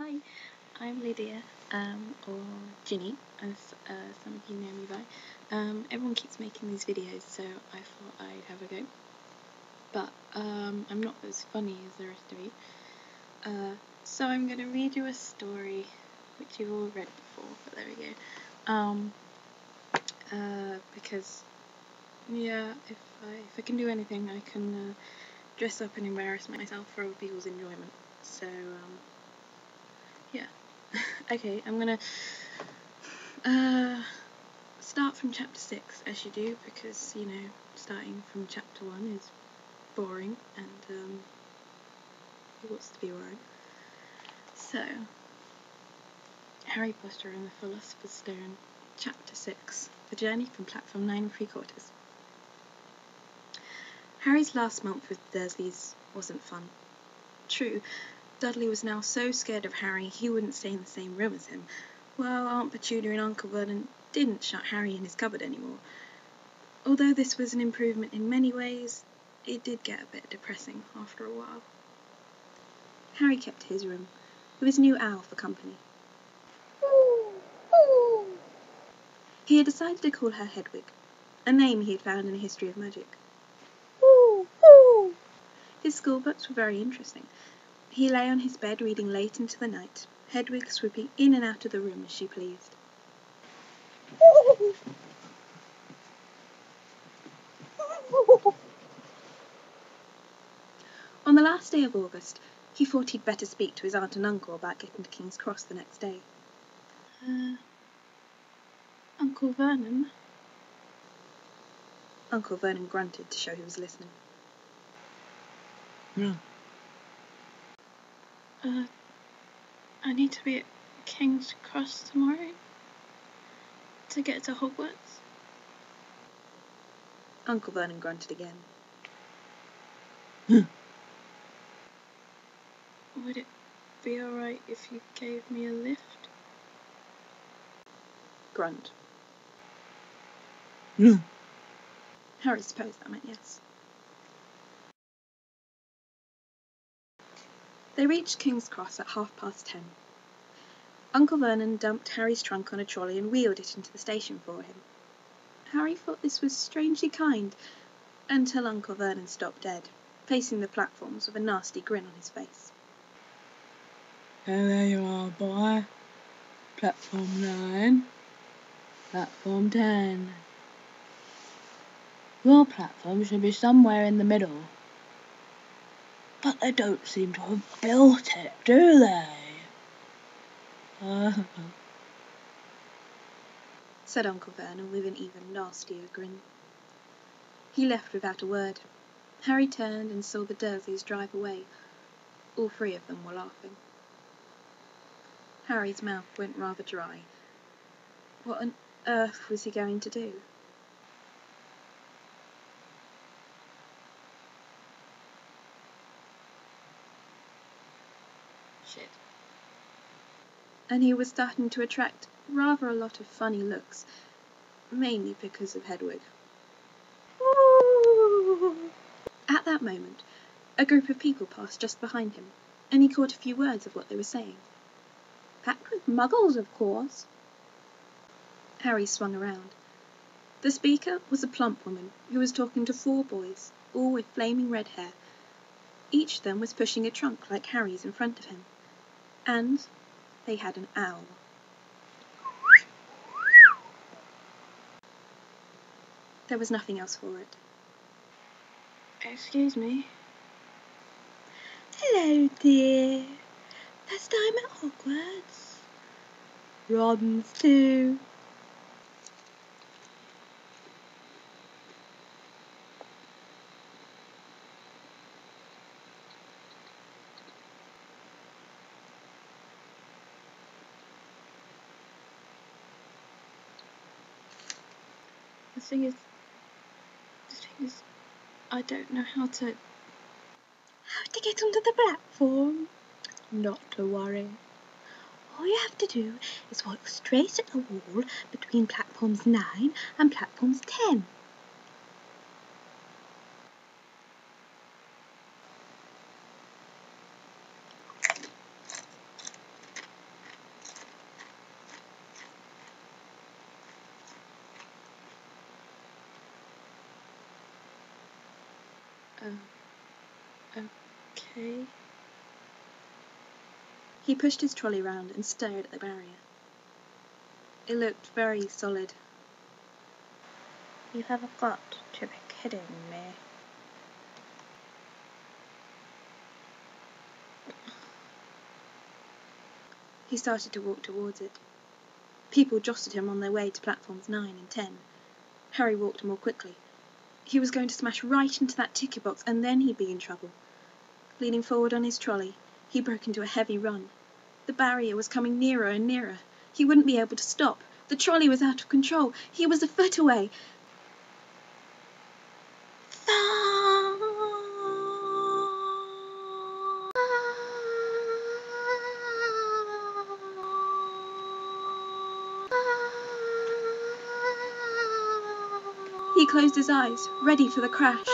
Hi, I'm Lydia, or Ginny, as some of you know me by. Everyone keeps making these videos, so I thought I'd have a go. But I'm not as funny as the rest of you. So I'm going to read you a story, which you've all read before, but there we go. Because, yeah, if I can do anything, I can dress up and embarrass myself for other people's enjoyment. So, yeah. Okay, I'm gonna start from chapter 6, as you do, because, you know, starting from chapter 1 is boring, and who wants to be boring? So, Harry Potter and the Philosopher's Stone, chapter 6, The Journey from Platform 9 3/4. Harry's last month with the Dursleys wasn't fun. True, Dudley was now so scared of Harry he wouldn't stay in the same room as him, while Aunt Petunia and Uncle Vernon didn't shut Harry in his cupboard anymore. Although this was an improvement in many ways, it did get a bit depressing after a while. Harry kept his room, with his new owl for company. He had decided to call her Hedwig, a name he had found in a history of magic. His school books were very interesting. He lay on his bed reading late into the night, Hedwig swooping in and out of the room as she pleased. On the last day of August, he thought he'd better speak to his aunt and uncle about getting to King's Cross the next day. Uncle Vernon? Uncle Vernon grunted to show he was listening. Yeah. I need to be at King's Cross tomorrow to get to Hogwarts. Uncle Vernon grunted again. Would it be alright if you gave me a lift? Grunt. Yeah. Harry supposed that meant yes. They reached King's Cross at 10:30. Uncle Vernon dumped Harry's trunk on a trolley and wheeled it into the station for him. Harry thought this was strangely kind, until Uncle Vernon stopped dead, facing the platforms with a nasty grin on his face. And there you are, boy. Platform 9. Platform 10. Your platform should be somewhere in the middle. But they don't seem to have built it, do they? Said Uncle Vernon with an even nastier grin. He left without a word. Harry turned and saw the Dursleys drive away. All three of them were laughing. Harry's mouth went rather dry. What on earth was he going to do? Shit. And he was starting to attract rather a lot of funny looks, mainly because of Hedwig. At that moment, a group of people passed just behind him, and he caught a few words of what they were saying. Packed with muggles, of course. Harry swung around. The speaker was a plump woman who was talking to 4 boys, all with flaming red hair. Each of them was pushing a trunk like Harry's in front of him, and they had an owl. There was nothing else for it. Excuse me. Hello, dear. First time at Hogwarts? Robins too. The thing is, I don't know how to get onto the platform. Not to worry. All you have to do is walk straight at the wall between platforms 9 and platforms 10. Okay. He pushed his trolley round and stared at the barrier. It looked very solid. You have got to be kidding me. He started to walk towards it. People jostled him on their way to platforms 9 and 10. Harry walked more quickly. He was going to smash right into that ticket box, and then he'd be in trouble. Leaning forward on his trolley, he broke into a heavy run. The barrier was coming nearer and nearer. He wouldn't be able to stop. The trolley was out of control. He was a foot away. He closed his eyes, ready for the crash.